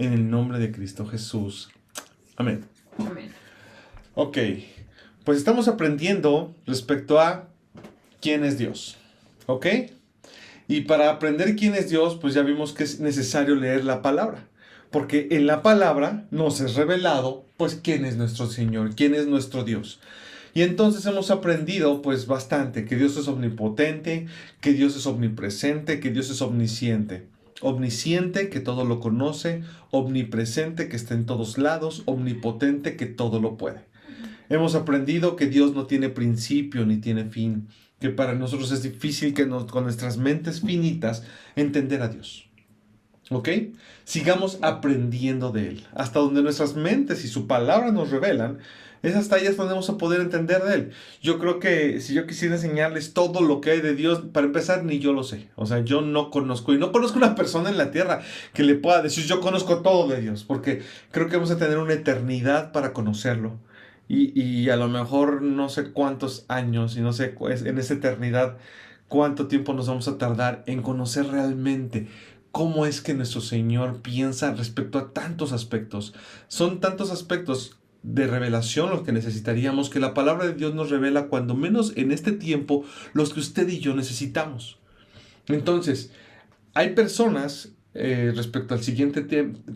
en el nombre de Cristo Jesús. Amén. Amén. Ok, pues estamos aprendiendo respecto a quién es Dios. ¿Ok? Y para aprender quién es Dios, pues ya vimos que es necesario leer la palabra. Porque en la palabra nos es revelado, pues, quién es nuestro Señor, quién es nuestro Dios. Y entonces hemos aprendido, pues, bastante, que Dios es omnipotente, que Dios es omnipresente, que Dios es omnisciente. Omnisciente, que todo lo conoce, omnipresente, que está en todos lados, omnipotente, que todo lo puede. Hemos aprendido que Dios no tiene principio ni tiene fin, que para nosotros es difícil con nuestras mentes finitas entender a Dios. ¿Ok? Sigamos aprendiendo de Él. Hasta donde nuestras mentes y su palabra nos revelan, es hasta ahí donde vamos a poder entender de Él. Yo creo que si yo quisiera enseñarles todo lo que hay de Dios, para empezar, ni yo lo sé. O sea, yo no conozco, y no conozco una persona en la tierra que le pueda decir, yo conozco todo de Dios, porque creo que vamos a tener una eternidad para conocerlo. Y a lo mejor no sé cuántos años, y no sé en esa eternidad cuánto tiempo nos vamos a tardar en conocer realmente cómo es que nuestro Señor piensa respecto a tantos aspectos. Son tantos aspectos de revelación los que necesitaríamos, que la palabra de Dios nos revela cuando menos en este tiempo los que usted y yo necesitamos. Entonces, hay personas, respecto al siguiente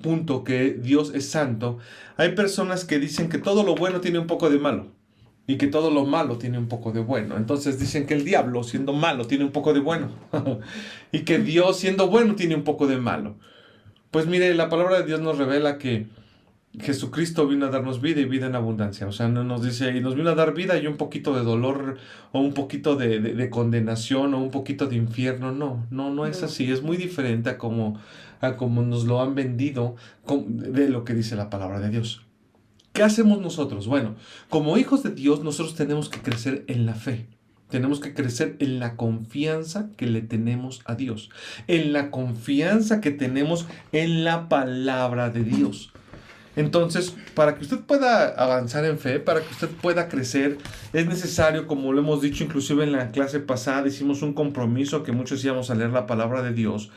punto, que Dios es santo, hay personas que dicen que todo lo bueno tiene un poco de malo y que todo lo malo tiene un poco de bueno. Entonces dicen que el diablo, siendo malo, tiene un poco de bueno y que Dios, siendo bueno, tiene un poco de malo. Pues mire, la palabra de Dios nos revela que Jesucristo vino a darnos vida y vida en abundancia. O sea, no nos dice, y nos vino a dar vida y un poquito de dolor, o un poquito de condenación, o un poquito de infierno. No es así. Es muy diferente a como nos lo han vendido de lo que dice la palabra de Dios. ¿Qué hacemos nosotros? Bueno, como hijos de Dios, nosotros tenemos que crecer en la fe. Tenemos que crecer en la confianza que le tenemos a Dios, en la confianza que tenemos en la palabra de Dios. Entonces, para que usted pueda avanzar en fe, para que usted pueda crecer, es necesario, como lo hemos dicho inclusive en la clase pasada, hicimos un compromiso que muchos íbamos a leer la palabra de Dios.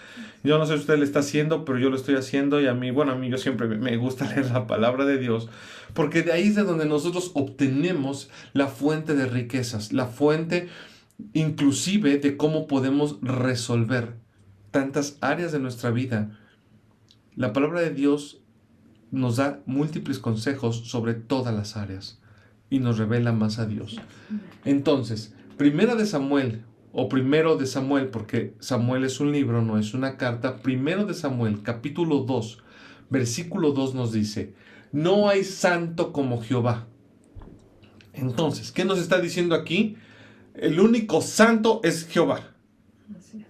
Yo no sé si usted lo está haciendo, pero yo lo estoy haciendo y a mí yo siempre me gusta leer la palabra de Dios, porque de ahí es de donde nosotros obtenemos la fuente de riquezas, la fuente inclusive de cómo podemos resolver tantas áreas de nuestra vida. La palabra de Dios nos da múltiples consejos sobre todas las áreas y nos revela más a Dios. Entonces, Primera de Samuel, o Primero de Samuel, porque Samuel es un libro, no es una carta. Primero de Samuel, capítulo 2, versículo 2 nos dice: no hay santo como Jehová. Entonces, ¿qué nos está diciendo aquí? El único santo es Jehová.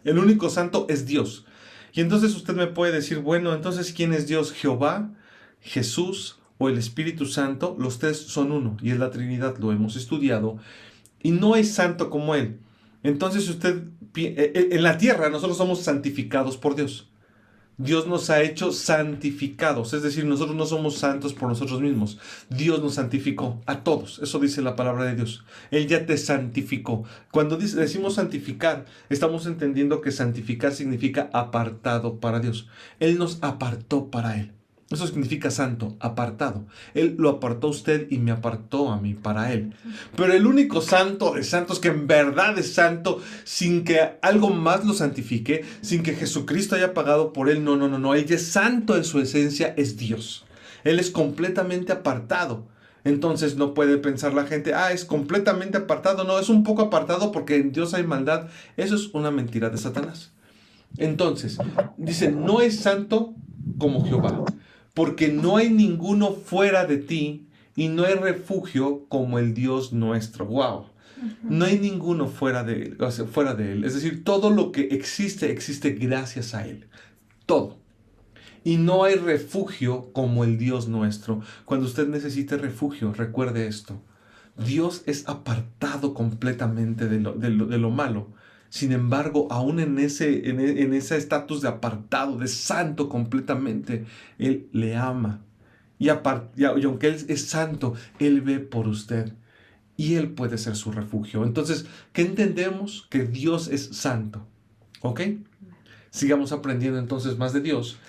El único santo es Dios. Y entonces usted me puede decir, bueno, entonces, ¿quién es Dios? ¿Jehová, Jesús o el Espíritu Santo? Los tres son uno y es la Trinidad, lo hemos estudiado. Y no hay santo como Él. Entonces usted, en la tierra nosotros somos santificados por Dios. Dios nos ha hecho santificados, es decir, nosotros no somos santos por nosotros mismos. Dios nos santificó a todos, eso dice la palabra de Dios. Él ya te santificó. Cuando decimos santificar, estamos entendiendo que santificar significa apartado para Dios. Él nos apartó para Él. Eso significa santo, apartado. Él lo apartó a usted y me apartó a mí para Él. Pero el único santo de santos que en verdad es santo, sin que algo más lo santifique, sin que Jesucristo haya pagado por Él, no. Él ya es santo en su esencia, es Dios. Él es completamente apartado. Entonces no puede pensar la gente, es completamente apartado. No, es un poco apartado porque en Dios hay maldad. Eso es una mentira de Satanás. Entonces, dice, no es santo como Jehová, porque no hay ninguno fuera de ti y no hay refugio como el Dios nuestro. ¡Wow! No hay ninguno fuera de él, o sea, fuera de él. Es decir, todo lo que existe, existe gracias a él. Todo. Y no hay refugio como el Dios nuestro. Cuando usted necesite refugio, recuerde esto. Dios es apartado completamente de lo malo. Sin embargo, aún en ese estatus de apartado, de santo completamente, Él le ama. Y aunque Él es santo, Él ve por usted. Y Él puede ser su refugio. Entonces, ¿qué entendemos? Que Dios es santo. ¿Ok? Sigamos aprendiendo entonces más de Dios.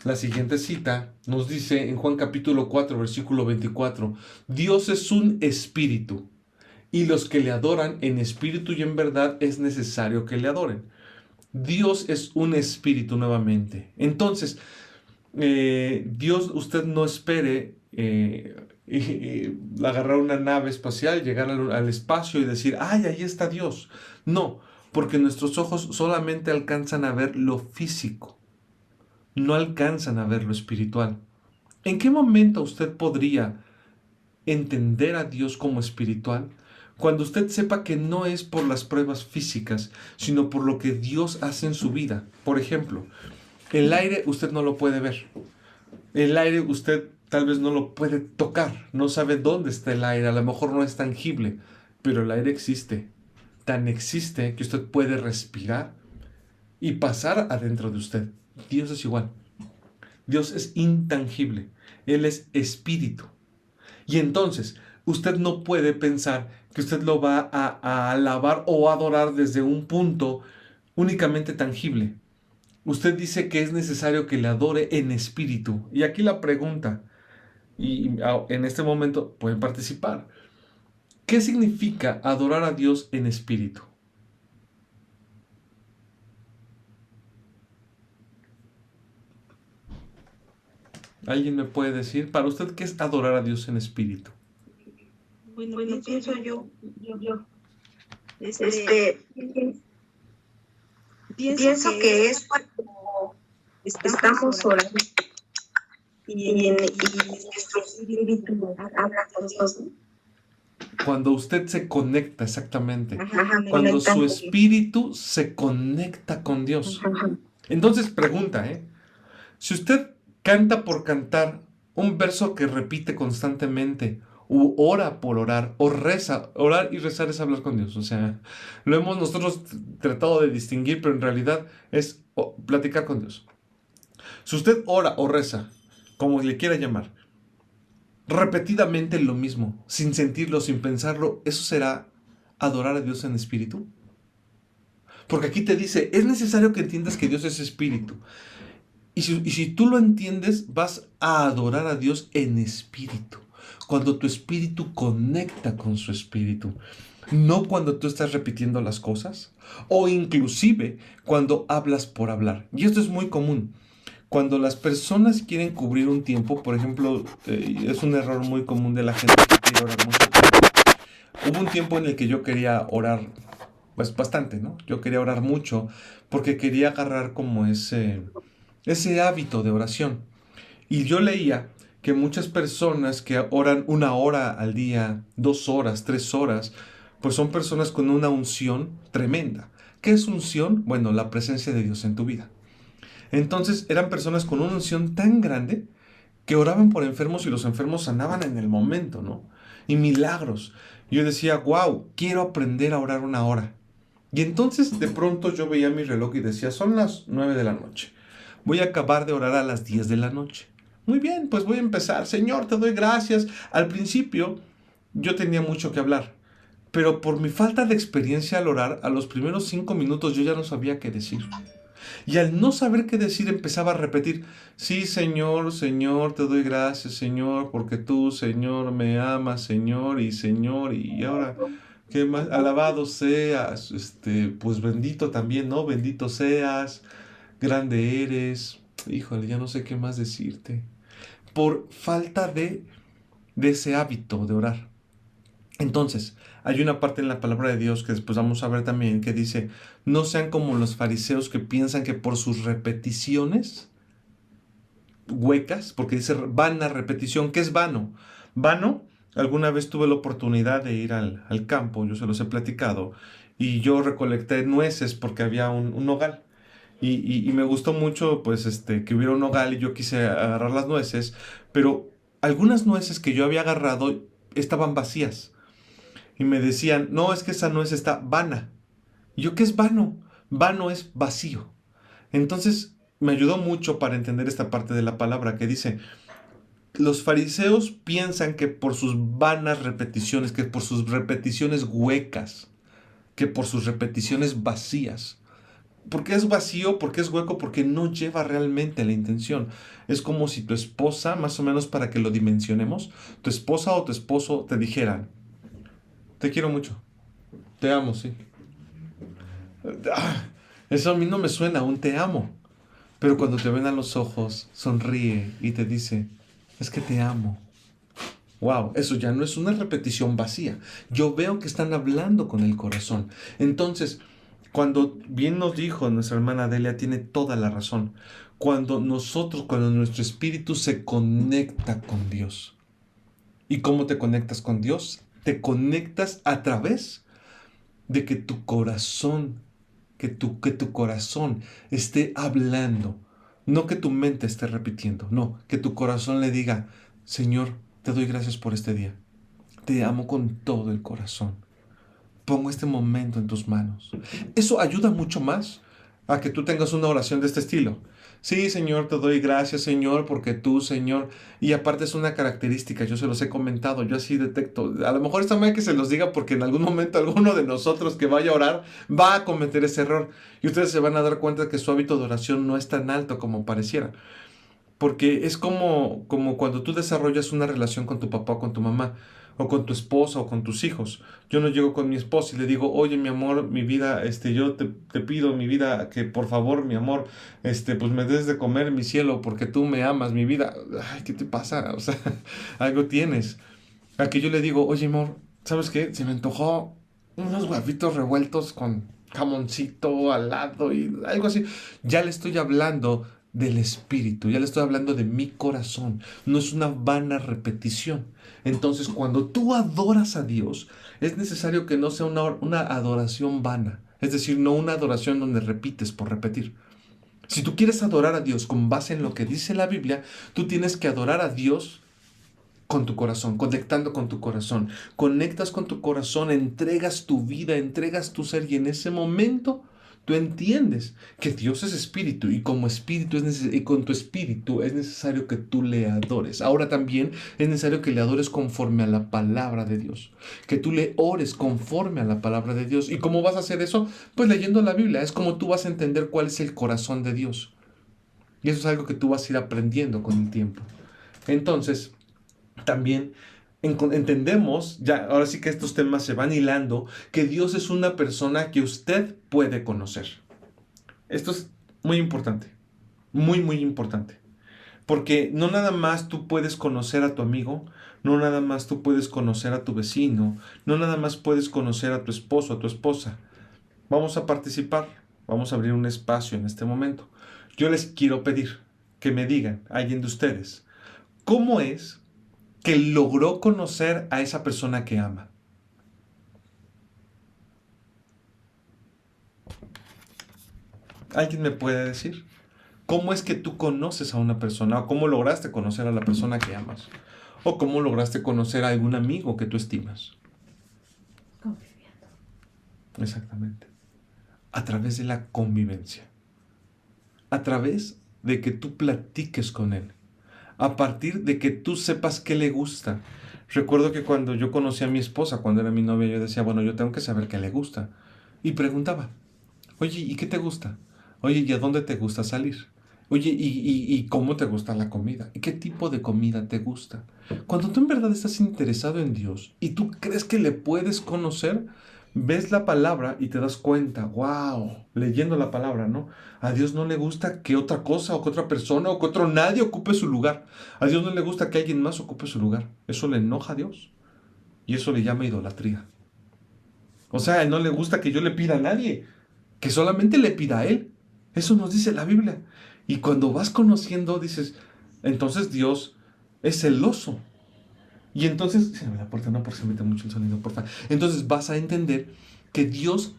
La siguiente cita nos dice en Juan capítulo 4, versículo 24, Dios es un espíritu, y los que le adoran en espíritu y en verdad es necesario que le adoren. Dios es un espíritu nuevamente. Entonces, Dios, usted no espere agarrar una nave espacial, llegar al espacio y decir, ¡ay, ahí está Dios! No, porque nuestros ojos solamente alcanzan a ver lo físico, no alcanzan a ver lo espiritual. ¿En qué momento usted podría entender a Dios como espiritual? Cuando usted sepa que no es por las pruebas físicas, sino por lo que Dios hace en su vida. Por ejemplo, el aire usted no lo puede ver. El aire usted tal vez no lo puede tocar. No sabe dónde está el aire. A lo mejor no es tangible. Pero el aire existe. Tan existe que usted puede respirar y pasar adentro de usted. Dios es igual. Dios es intangible. Él es espíritu. Y entonces, usted no puede pensar que usted lo va a alabar o adorar desde un punto únicamente tangible. Usted dice que es necesario que le adore en espíritu. Y aquí la pregunta, y en este momento pueden participar. ¿Qué significa adorar a Dios en espíritu? ¿Alguien me puede decir? Para usted, ¿qué es adorar a Dios en espíritu? Bueno, pienso yo, pienso que es cuando estamos orando y nuestro espíritu habla con Dios, ¿no? Cuando usted se conecta, exactamente. Ajá, Cuando su espíritu se conecta con Dios. Ajá. Entonces, pregunta, si usted canta por cantar un verso que repite constantemente, u ora por orar, o reza, orar y rezar es hablar con Dios. O sea, lo hemos nosotros tratado de distinguir, pero en realidad es platicar con Dios. Si usted ora o reza, como le quiera llamar, repetidamente lo mismo, sin sentirlo, sin pensarlo, ¿eso será adorar a Dios en espíritu? Porque aquí te dice, es necesario que entiendas que Dios es espíritu. Y si tú lo entiendes, vas a adorar a Dios en espíritu. Cuando tu espíritu conecta con su espíritu. No cuando tú estás repitiendo las cosas. O inclusive cuando hablas por hablar. Y esto es muy común. Cuando las personas quieren cubrir un tiempo, por ejemplo, es un error muy común de la gente que quiere orar mucho tiempo. Hubo un tiempo en el que yo quería orar, pues bastante, ¿no? Yo quería orar mucho porque quería agarrar como ese hábito de oración. Y yo leía que muchas personas que oran 1 hora al día, 2 horas, 3 horas, pues son personas con una unción tremenda. ¿Qué es unción? Bueno, la presencia de Dios en tu vida. Entonces eran personas con una unción tan grande que oraban por enfermos y los enfermos sanaban en el momento, ¿no? Y milagros. Yo decía, wow, quiero aprender a orar 1 hora. Y entonces de pronto yo veía mi reloj y decía, son las 9 de la noche. Voy a acabar de orar a las 10 de la noche. Muy bien, pues voy a empezar. Señor, te doy gracias. Al principio yo tenía mucho que hablar, pero por mi falta de experiencia al orar, a los primeros 5 minutos yo ya no sabía qué decir. Y al no saber qué decir empezaba a repetir, sí, Señor, Señor, te doy gracias, Señor, porque tú, Señor, me amas, Señor, y ahora, ¿qué más? Alabado seas, pues bendito también, ¿no? Bendito seas, grande eres. Híjole, ya no sé qué más decirte. Por falta de ese hábito de orar. Entonces, hay una parte en la palabra de Dios que después vamos a ver también que dice, no sean como los fariseos que piensan que por sus repeticiones huecas, porque dice vana repetición, ¿qué es vano? Vano, alguna vez tuve la oportunidad de ir al campo, yo se los he platicado, y yo recolecté nueces porque había un nogal. Y me gustó mucho, pues, que hubiera un nogal y yo quise agarrar las nueces, pero algunas nueces que yo había agarrado estaban vacías. Y me decían, no, es que esa nuez está vana. Y yo, ¿qué es vano? Vano es vacío. Entonces, me ayudó mucho para entender esta parte de la palabra que dice, los fariseos piensan que por sus vanas repeticiones, que por sus repeticiones huecas, que por sus repeticiones vacías, porque es vacío, porque es hueco, porque no lleva realmente la intención. Es como si tu esposa, más o menos para que lo dimensionemos, tu esposa o tu esposo te dijeran, te quiero mucho, te amo, sí. Ah, eso a mí no me suena a un te amo. Pero cuando te ven a los ojos, sonríe y te dice, es que te amo. Wow, eso ya no es una repetición vacía. Yo veo que están hablando con el corazón. Entonces, cuando bien nos dijo nuestra hermana Delia, tiene toda la razón. Cuando nuestro espíritu se conecta con Dios. ¿Y cómo te conectas con Dios? Te conectas a través de que tu corazón, que tu corazón esté hablando. No que tu mente esté repitiendo, no, que tu corazón le diga, Señor, te doy gracias por este día. Te amo con todo el corazón. Pongo este momento en tus manos. Eso ayuda mucho más a que tú tengas una oración de este estilo. Sí, Señor, te doy gracias, Señor, porque tú, Señor, y aparte es una característica, yo se los he comentado, yo así detecto, a lo mejor está mal que se los diga porque en algún momento alguno de nosotros que vaya a orar va a cometer ese error y ustedes se van a dar cuenta que su hábito de oración no es tan alto como pareciera. Porque es como cuando tú desarrollas una relación con tu papá o con tu mamá, o con tu esposa o con tus hijos. Yo no llego con mi esposa y le digo, oye, mi amor, mi vida, yo te pido, mi vida, que por favor, mi amor, pues me des de comer, mi cielo, porque tú me amas, mi vida. Ay, ¿qué te pasa? O sea, algo tienes. Aquí yo le digo, oye, amor, ¿sabes qué? Se me antojó unos huevitos revueltos con jamoncito al lado y algo así. Ya le estoy hablando del espíritu, ya le estoy hablando de mi corazón. No es una vana repetición. Entonces, cuando tú adoras a Dios, es necesario que no sea una adoración vana. Es decir, no una adoración donde repites por repetir. Si tú quieres adorar a Dios con base en lo que dice la Biblia, tú tienes que adorar a Dios con tu corazón, conectando con tu corazón. Conectas con tu corazón, entregas tu vida, entregas tu ser y en ese momento tú entiendes que Dios es espíritu y como espíritu y con tu espíritu es necesario que tú le adores. Ahora también es necesario que le adores conforme a la palabra de Dios, que tú le ores conforme a la palabra de Dios. ¿Y cómo vas a hacer eso? Pues leyendo la Biblia. Es como tú vas a entender cuál es el corazón de Dios. Y eso es algo que tú vas a ir aprendiendo con el tiempo. Entonces, también entendemos, ya ahora sí que estos temas se van hilando, que Dios es una persona que usted puede conocer. Esto es muy importante, muy, muy importante. Porque no nada más tú puedes conocer a tu amigo, no nada más tú puedes conocer a tu vecino, no nada más puedes conocer a tu esposo, a tu esposa. Vamos a participar, vamos a abrir un espacio en este momento. Yo les quiero pedir que me digan, alguien de ustedes, ¿cómo es que logró conocer a esa persona que ama? ¿Alguien me puede decir? ¿Cómo es que tú conoces a una persona? ¿O cómo lograste conocer a la persona que amas? ¿O cómo lograste conocer a algún amigo que tú estimas? Conviviendo. Exactamente. A través de la convivencia. A través de que tú platiques con él. A partir de que tú sepas qué le gusta. Recuerdo que cuando yo conocí a mi esposa, cuando era mi novia, yo decía, bueno, yo tengo que saber qué le gusta. Y preguntaba, oye, ¿y qué te gusta? Oye, ¿y a dónde te gusta salir? Oye, ¿y cómo te gusta la comida? ¿Y qué tipo de comida te gusta? Cuando tú en verdad estás interesado en Dios y tú crees que le puedes conocer, ves la palabra y te das cuenta, wow, leyendo la palabra, ¿no? A Dios no le gusta que otra cosa o que otra persona o que otro nadie ocupe su lugar. A Dios no le gusta que alguien más ocupe su lugar. Eso le enoja a Dios y eso le llama idolatría. O sea, a él no le gusta que yo le pida a nadie, que solamente le pida a él. Eso nos dice la Biblia. Y cuando vas conociendo, dices, entonces Dios es celoso. Y entonces, se me la puerta, no porque se mete mucho el sonido, por favor. Entonces vas a entender que Dios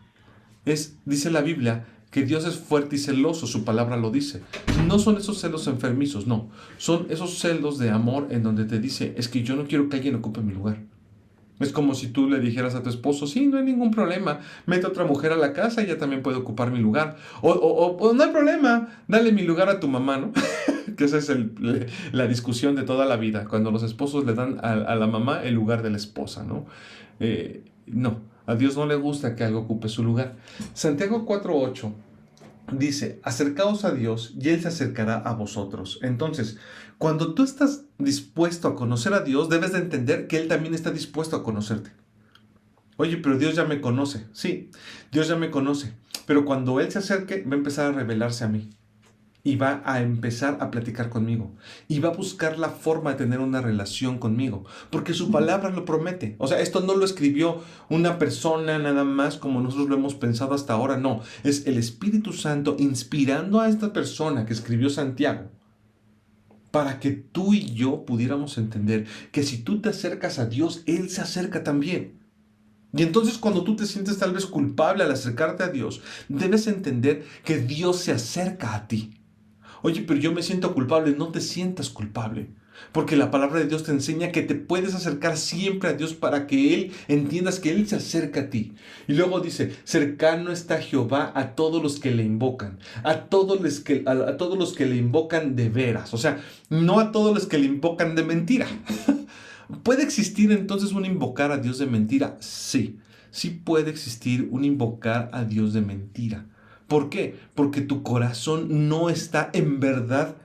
es, dice la Biblia, que Dios es fuerte y celoso, su palabra lo dice. No son esos celos enfermizos, no. Son esos celos de amor en donde te dice, es que yo no quiero que alguien ocupe mi lugar. Es como si tú le dijeras a tu esposo, sí, no hay ningún problema, mete a otra mujer a la casa y ella también puede ocupar mi lugar. O no hay problema, dale mi lugar a tu mamá, ¿no? Que esa es la discusión de toda la vida, cuando los esposos le dan a la mamá el lugar de la esposa, ¿no? No, a Dios no le gusta que algo ocupe su lugar. Santiago 4:8 dice, acercaos a Dios y Él se acercará a vosotros. Entonces, cuando tú estás dispuesto a conocer a Dios, debes de entender que Él también está dispuesto a conocerte. Oye, pero Dios ya me conoce. Sí, Dios ya me conoce. Pero cuando Él se acerque, va a empezar a revelarse a mí. Y va a empezar a platicar conmigo. Y va a buscar la forma de tener una relación conmigo. Porque su palabra lo promete. O sea, esto no lo escribió una persona nada más como nosotros lo hemos pensado hasta ahora. No, es el Espíritu Santo inspirando a esta persona que escribió Santiago. Para que tú y yo pudiéramos entender que si tú te acercas a Dios, Él se acerca también. Y entonces cuando tú te sientes tal vez culpable al acercarte a Dios, debes entender que Dios se acerca a ti. Oye, pero yo me siento culpable. No te sientas culpable. Porque la palabra de Dios te enseña que te puedes acercar siempre a Dios para que Él entiendas que Él se acerca a ti. Y luego dice, cercano está Jehová a todos los que le invocan. A todos los que le invocan de veras. O sea, no a todos los que le invocan de mentira. ¿Puede existir entonces un invocar a Dios de mentira? Sí, sí puede existir un invocar a Dios de mentira. ¿Por qué? Porque tu corazón no está en verdad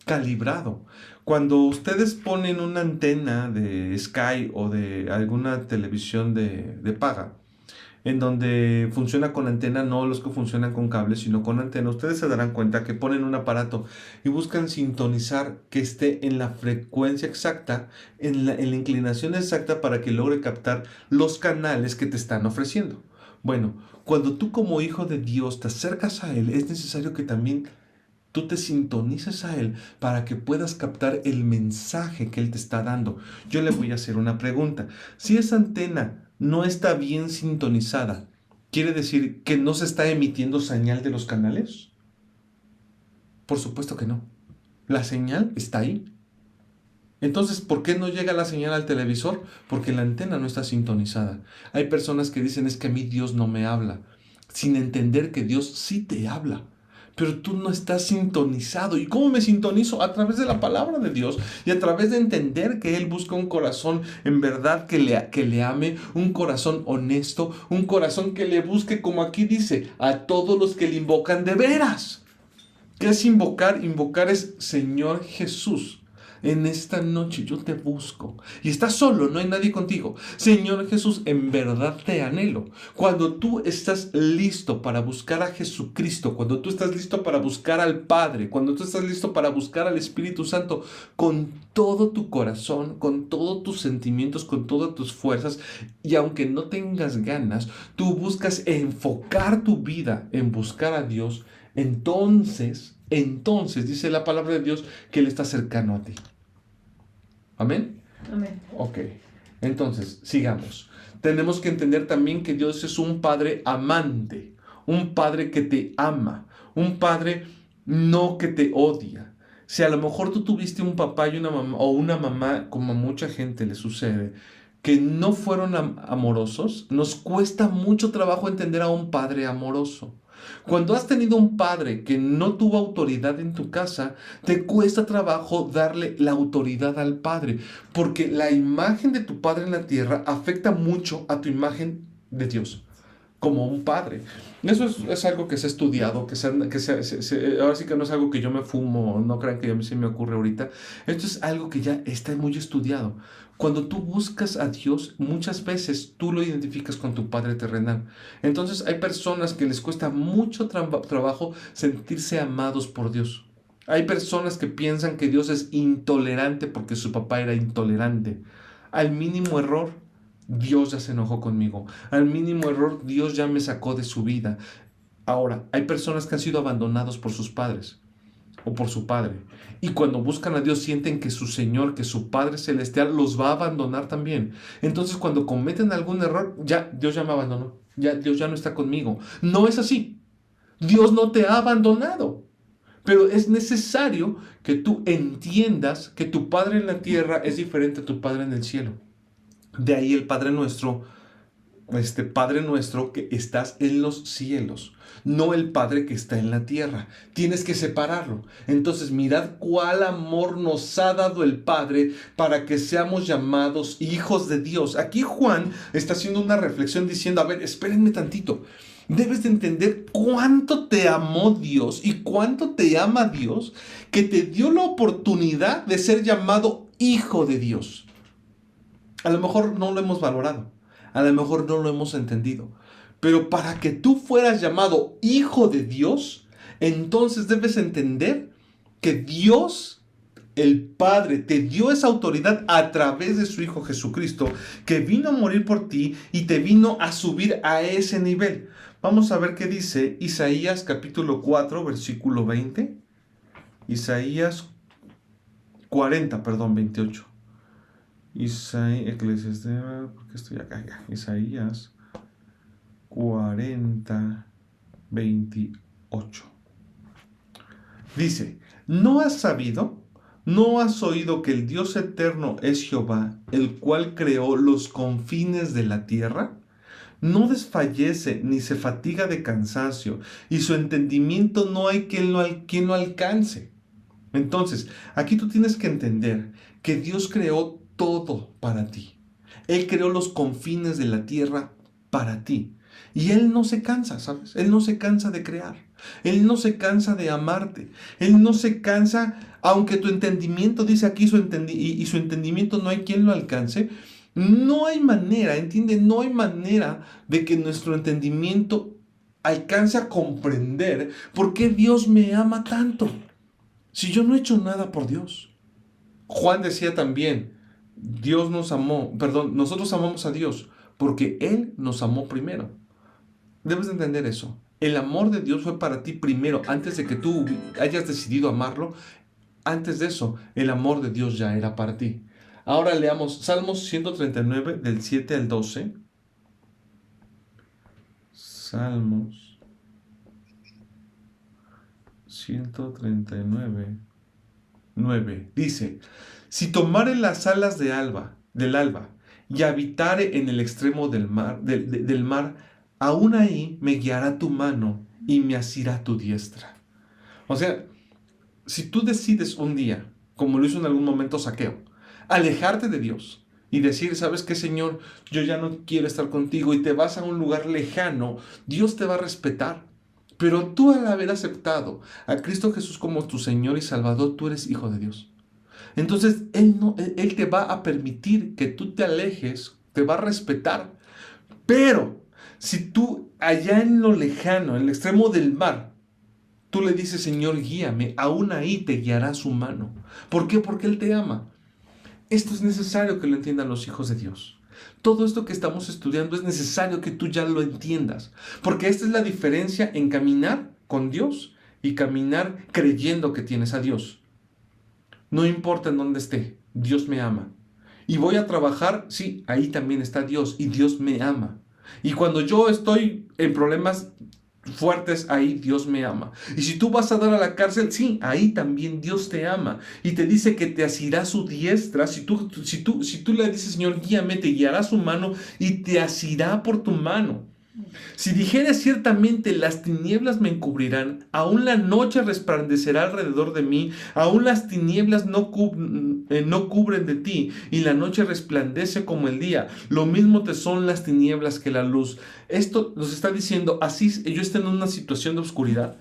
calibrado. Cuando ustedes ponen una antena de Sky o de alguna televisión de paga, en donde funciona con antena, no los que funcionan con cable, sino con antena, ustedes se darán cuenta que ponen un aparato y buscan sintonizar que esté en la frecuencia exacta, en la inclinación exacta para que logre captar los canales que te están ofreciendo. Bueno, cuando tú como hijo de Dios te acercas a Él, es necesario que también tú te sintonices a Él para que puedas captar el mensaje que Él te está dando. Yo le voy a hacer una pregunta. Si esa antena no está bien sintonizada, ¿quiere decir que no se está emitiendo señal de los canales? Por supuesto que no. La señal está ahí. Entonces, ¿por qué no llega la señal al televisor? Porque la antena no está sintonizada. Hay personas que dicen, es que a mí Dios no me habla, sin entender que Dios sí te habla. Pero tú no estás sintonizado. ¿Y cómo me sintonizo? A través de la palabra de Dios y a través de entender que Él busca un corazón en verdad que le ame, un corazón honesto, un corazón que le busque, como aquí dice, a todos los que le invocan de veras. ¿Qué es invocar? Invocar es Señor Jesús. En esta noche yo te busco. Y estás solo, no hay nadie contigo. Señor Jesús, en verdad te anhelo. Cuando tú estás listo para buscar a Jesucristo, cuando tú estás listo para buscar al Padre, cuando tú estás listo para buscar al Espíritu Santo, con todo tu corazón, con todos tus sentimientos, con todas tus fuerzas, y aunque no tengas ganas, tú buscas enfocar tu vida en buscar a Dios, entonces dice la palabra de Dios que Él está cercano a ti. ¿Amén? Amén. Ok, entonces, sigamos. Tenemos que entender también que Dios es un Padre amante, un Padre que te ama, un Padre no que te odia. Si a lo mejor tú tuviste un papá y una mamá, o una mamá, como a mucha gente le sucede, que no fueron amorosos, nos cuesta mucho trabajo entender a un padre amoroso. Cuando has tenido un padre que no tuvo autoridad en tu casa, te cuesta trabajo darle la autoridad al padre, porque la imagen de tu padre en la tierra afecta mucho a tu imagen de Dios como un padre. Eso es algo que se ha estudiado, ahora sí que no es algo que yo me fumo, no crean que a mí se me ocurre ahorita. Esto es algo que ya está muy estudiado. Cuando tú buscas a Dios, muchas veces tú lo identificas con tu Padre terrenal. Entonces hay personas que les cuesta mucho trabajo sentirse amados por Dios. Hay personas que piensan que Dios es intolerante porque su papá era intolerante. Al mínimo error, Dios ya se enojó conmigo. Al mínimo error, Dios ya me sacó de su vida. Ahora, hay personas que han sido abandonados por sus padres o por su padre. Y cuando buscan a Dios sienten que su Señor, que su Padre Celestial los va a abandonar también. Entonces cuando cometen algún error, ya Dios ya me abandonó. Ya Dios ya no está conmigo. No es así. Dios no te ha abandonado. Pero es necesario que tú entiendas que tu Padre en la tierra es diferente a tu Padre en el cielo. De ahí el Padre Nuestro, Padre Nuestro que estás en los cielos, no el Padre que está en la tierra. Tienes que separarlo. Entonces mirad cuál amor nos ha dado el Padre para que seamos llamados hijos de Dios. Aquí Juan está haciendo una reflexión diciendo, a ver, espérenme tantito. Debes de entender cuánto te amó Dios y cuánto te ama Dios, que te dio la oportunidad de ser llamado hijo de Dios. A lo mejor no lo hemos valorado, a lo mejor no lo hemos entendido, pero para que tú fueras llamado hijo de Dios, entonces debes entender que Dios, el Padre, te dio esa autoridad a través de su Hijo Jesucristo, que vino a morir por ti y te vino a subir a ese nivel. Vamos a ver qué dice Isaías capítulo 4, versículo 20. Isaías 40, perdón, 28. Eclesiastés, ¿por qué estoy acá? Isaías 40, 28. Dice, ¿no has sabido? ¿No has oído que el Dios eterno es Jehová, el cual creó los confines de la tierra? No desfallece ni se fatiga de cansancio, y su entendimiento no hay quien lo alcance. Entonces, aquí tú tienes que entender que Dios creó todo para ti. Él creó los confines de la tierra para ti. Y Él no se cansa, ¿sabes? Él no se cansa de crear. Él no se cansa de amarte. Él no se cansa, aunque tu entendimiento, dice aquí, su entendimiento no hay quien lo alcance. No hay manera, ¿entiende? No hay manera de que nuestro entendimiento alcance a comprender por qué Dios me ama tanto. Si yo no he hecho nada por Dios. Juan decía también, nosotros amamos a Dios porque Él nos amó primero. Debes de entender eso. El amor de Dios fue para ti primero, antes de que tú hayas decidido amarlo. Antes de eso, el amor de Dios ya era para ti. Ahora leamos Salmos 139, del 7 al 12. Salmos 139, 9. Dice, si tomare las alas del alba, y habitare en el extremo del mar, aún ahí me guiará tu mano y me asirá tu diestra. O sea, si tú decides un día, como lo hizo en algún momento Zaqueo, alejarte de Dios y decir, ¿sabes qué, Señor? Yo ya no quiero estar contigo, y te vas a un lugar lejano, Dios te va a respetar. Pero tú, al haber aceptado a Cristo Jesús como tu Señor y Salvador, tú eres hijo de Dios. Entonces, Él te va a permitir que tú te alejes, te va a respetar. Pero si tú allá en lo lejano, en el extremo del mar, tú le dices, Señor, guíame, aún ahí te guiará su mano. ¿Por qué? Porque Él te ama. Esto es necesario que lo entiendan los hijos de Dios. Todo esto que estamos estudiando es necesario que tú ya lo entiendas. Porque esta es la diferencia en caminar con Dios y caminar creyendo que tienes a Dios. No importa en dónde esté, Dios me ama. Y voy a trabajar, sí, ahí también está Dios y Dios me ama. Y cuando yo estoy en problemas fuertes, ahí Dios me ama. Y si tú vas a dar a la cárcel, sí, ahí también Dios te ama. Y te dice que te asirá su diestra. Si tú le dices, Señor, guíame, te guiará su mano y te asirá por tu mano. Si dijeres ciertamente las tinieblas me encubrirán, aún la noche resplandecerá alrededor de mí, aún las tinieblas no cubren de ti, y la noche resplandece como el día. Lo mismo te son las tinieblas que la luz. Esto nos está diciendo, así yo estoy en una situación de oscuridad.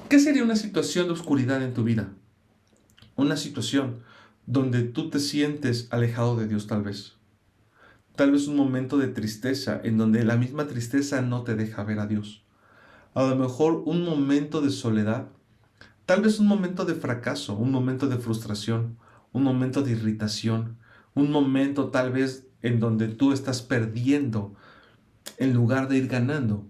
¿Qué sería una situación de oscuridad en tu vida? Una situación donde tú te sientes alejado de Dios, tal vez. Tal vez un momento de tristeza en donde la misma tristeza no te deja ver a Dios. A lo mejor un momento de soledad. Tal vez un momento de fracaso, un momento de frustración, un momento de irritación, un momento tal vez en donde tú estás perdiendo en lugar de ir ganando.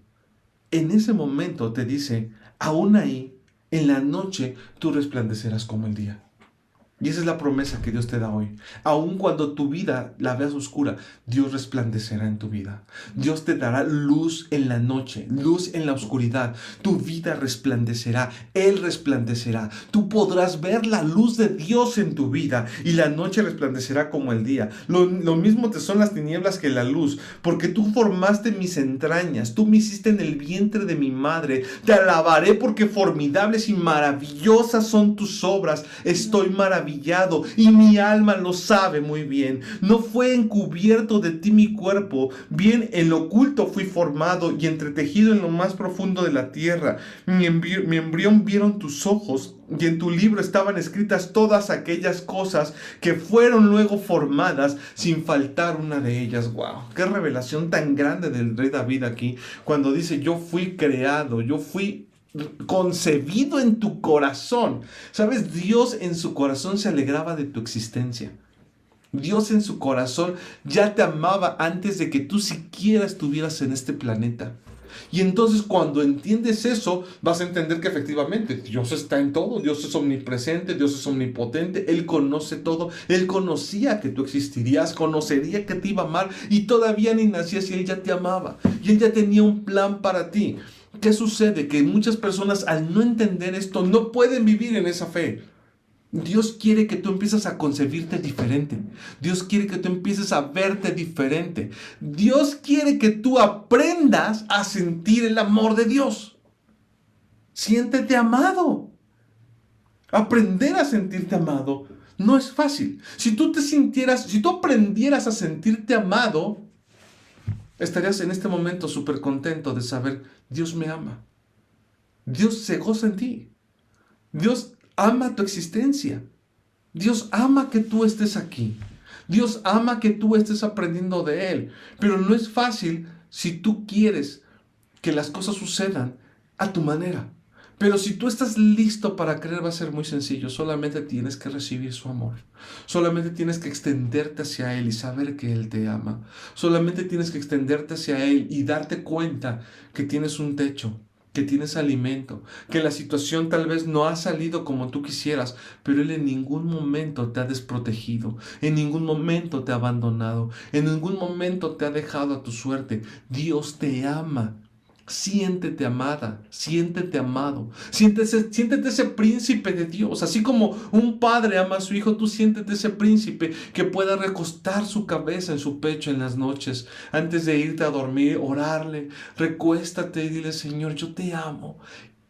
En ese momento te dice, aún ahí, en la noche, tú resplandecerás como el día. Y esa es la promesa que Dios te da hoy. Aun cuando tu vida la veas oscura, Dios resplandecerá en tu vida. Dios te dará luz en la noche, luz en la oscuridad. Tu vida resplandecerá, Él resplandecerá. Tú podrás ver la luz de Dios en tu vida y la noche resplandecerá como el día. Lo mismo te son las tinieblas que la luz, porque tú formaste mis entrañas, tú me hiciste en el vientre de mi madre. Te alabaré porque formidables y maravillosas son tus obras. Estoy maravillado maravillado, y mi alma lo sabe muy bien. No fue encubierto de ti mi cuerpo, bien en lo oculto fui formado y entretejido en lo más profundo de la tierra. Mi embrión vieron tus ojos, y en tu libro estaban escritas todas aquellas cosas que fueron luego formadas, sin faltar una de ellas. ¡Wow! ¡Qué revelación tan grande del rey David aquí! Cuando dice, yo fui creado, yo fui concebido en tu corazón. ¿Sabes? Dios en su corazón se alegraba de tu existencia. Dios en su corazón ya te amaba antes de que tú siquiera estuvieras en este planeta. Y entonces cuando entiendes eso, vas a entender que efectivamente Dios está en todo, Dios es omnipresente, Dios es omnipotente, Él conoce todo, Él conocía que tú existirías, conocería que te iba a amar y todavía ni nacías y Él ya te amaba y Él ya tenía un plan para ti. ¿Qué sucede? Que muchas personas al no entender esto no pueden vivir en esa fe. Dios quiere que tú empieces a concebirte diferente. Dios quiere que tú empieces a verte diferente. Dios quiere que tú aprendas a sentir el amor de Dios. Siéntete amado. Aprender a sentirte amado no es fácil. Si tú aprendieras a sentirte amado, estarías en este momento súper contento de saber, Dios me ama. Dios se goza en ti. Dios ama tu existencia. Dios ama que tú estés aquí. Dios ama que tú estés aprendiendo de Él. Pero no es fácil si tú quieres que las cosas sucedan a tu manera. Pero si tú estás listo para creer, va a ser muy sencillo. Solamente tienes que recibir su amor. Solamente tienes que extenderte hacia Él y saber que Él te ama. Solamente tienes que extenderte hacia Él y darte cuenta que tienes un techo, que tienes alimento, que la situación tal vez no ha salido como tú quisieras, pero Él en ningún momento te ha desprotegido, en ningún momento te ha abandonado, en ningún momento te ha dejado a tu suerte. Dios te ama. Siéntete amada, siéntete amado, siéntete ese príncipe de Dios. Así como un padre ama a su hijo, tú siéntete ese príncipe que pueda recostar su cabeza en su pecho en las noches. Antes de irte a dormir, orarle, recuéstate y dile, Señor, yo te amo.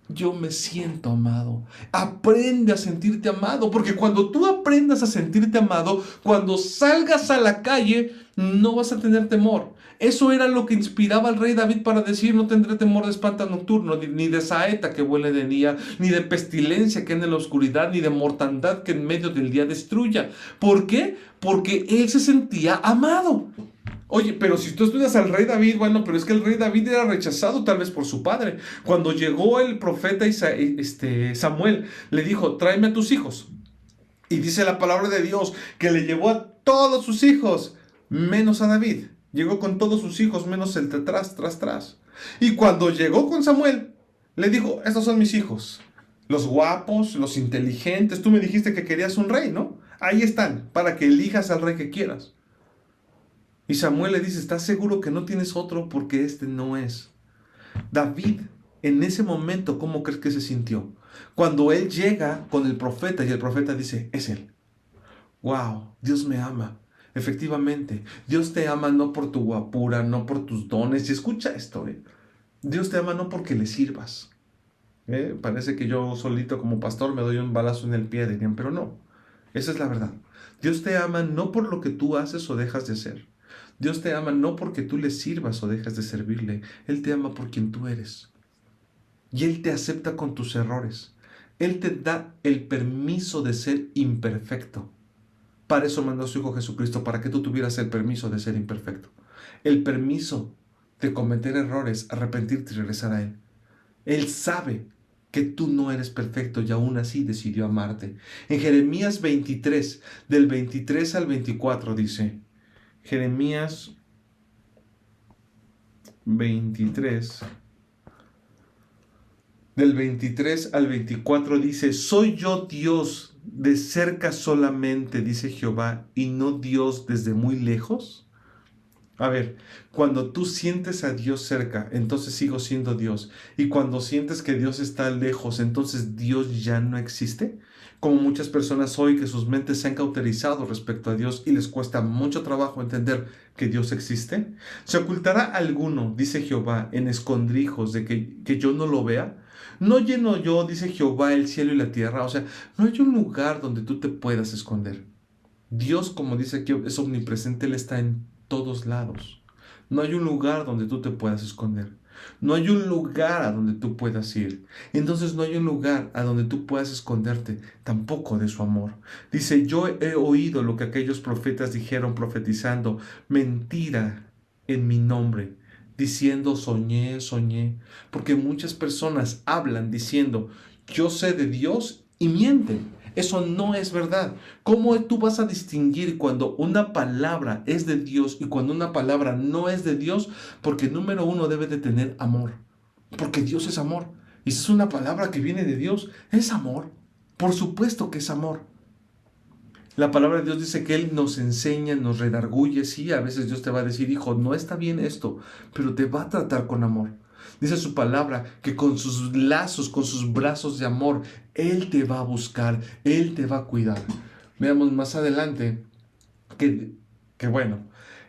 Yo me siento amado. Aprende a sentirte amado, porque cuando tú aprendas a sentirte amado, cuando salgas a la calle, no vas a tener temor. Eso era lo que inspiraba al rey David para decir, no tendré temor de espanto nocturno, ni de saeta que vuele de día, ni de pestilencia que ande en la oscuridad, ni de mortandad que en medio del día destruya. ¿Por qué? Porque él se sentía amado. Oye, pero si tú estudias al rey David, bueno, pero es que el rey David era rechazado tal vez por su padre. Cuando llegó el profeta Samuel, le dijo, tráeme a tus hijos. Y dice la palabra de Dios que le llevó a todos sus hijos, menos a David. Llegó con todos sus hijos, menos el de tras. Y cuando llegó con Samuel, le dijo, estos son mis hijos. Los guapos, los inteligentes. Tú me dijiste que querías un rey, ¿no? Ahí están, para que elijas al rey que quieras. Y Samuel le dice, ¿estás seguro que no tienes otro? Porque este no es. David, en ese momento, ¿cómo crees que se sintió? Cuando él llega con el profeta y el profeta dice, es él. ¡Wow! Dios me ama. Efectivamente, Dios te ama no por tu guapura, no por tus dones. Y escucha esto, Dios te ama no porque le sirvas. Parece que yo solito como pastor me doy un balazo en el pie, dirían, pero no. Esa es la verdad. Dios te ama no por lo que tú haces o dejas de hacer. Dios te ama no porque tú le sirvas o dejas de servirle. Él te ama por quien tú eres. Y Él te acepta con tus errores. Él te da el permiso de ser imperfecto. Para eso mandó a su Hijo Jesucristo, para que tú tuvieras el permiso de ser imperfecto. El permiso de cometer errores, arrepentirte y regresar a Él. Él sabe que tú no eres perfecto y aún así decidió amarte. En Jeremías 23, del 23 al 24 dice, Jeremías 23, del 23 al 24 dice, soy yo Dios de cerca solamente, dice Jehová, y no Dios desde muy lejos. A ver, cuando tú sientes a Dios cerca, entonces sigo siendo Dios. Y cuando sientes que Dios está lejos, entonces Dios ya no existe. Como muchas personas hoy que sus mentes se han cauterizado respecto a Dios y les cuesta mucho trabajo entender que Dios existe. ¿Se ocultará alguno, dice Jehová, en escondrijos de que yo no lo vea? ¿No lleno yo, dice Jehová, el cielo y la tierra? O sea, no hay un lugar donde tú te puedas esconder. Dios, como dice aquí, es omnipresente, Él está en todos lados. No hay un lugar donde tú te puedas esconder. No hay un lugar a donde tú puedas ir. Entonces no hay un lugar a donde tú puedas esconderte, tampoco de su amor. Dice, yo he oído lo que aquellos profetas dijeron profetizando mentira en mi nombre, diciendo soñé, soñé. Porque muchas personas hablan diciendo, yo sé de Dios y mienten. Eso no es verdad. ¿Cómo tú vas a distinguir cuando una palabra es de Dios y cuando una palabra no es de Dios? Porque número uno debe de tener amor. Porque Dios es amor. Y si es una palabra que viene de Dios, es amor. Por supuesto que es amor. La palabra de Dios dice que Él nos enseña, nos redarguye. Sí, a veces Dios te va a decir, hijo, no está bien esto, pero te va a tratar con amor. Dice su palabra que con sus lazos, con sus brazos de amor, Él te va a buscar, Él te va a cuidar. Veamos más adelante que bueno,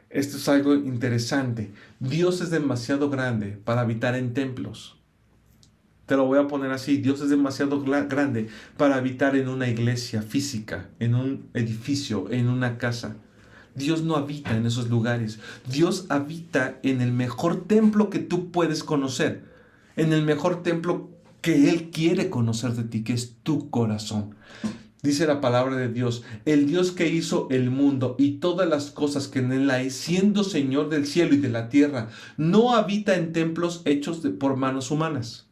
esto es algo interesante. Dios es demasiado grande para habitar en templos. Te lo voy a poner así, Dios es demasiado grande para habitar en una iglesia física, en un edificio, en una casa. Dios no habita en esos lugares. Dios habita en el mejor templo que tú puedes conocer, en el mejor templo que Él quiere conocer de ti, que es tu corazón. Dice la palabra de Dios, el Dios que hizo el mundo y todas las cosas que en él hay, siendo Señor del cielo y de la tierra, no habita en templos hechos por manos humanas.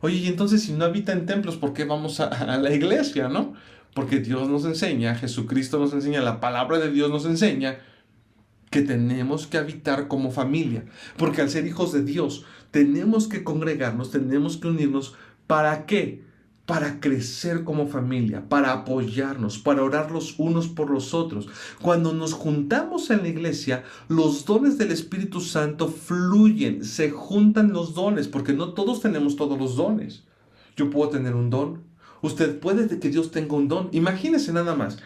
Oye, y entonces si no habita en templos, ¿por qué vamos a la iglesia, no? Porque Dios nos enseña, Jesucristo nos enseña, la palabra de Dios nos enseña que tenemos que habitar como familia. Porque al ser hijos de Dios, tenemos que congregarnos, tenemos que unirnos. ¿Para qué? Para crecer como familia, para apoyarnos, para orar los unos por los otros. Cuando nos juntamos en la iglesia, los dones del Espíritu Santo fluyen, se juntan los dones, porque no todos tenemos todos los dones. Yo puedo tener un don, usted puede que Dios tenga un don. Imagínese nada más,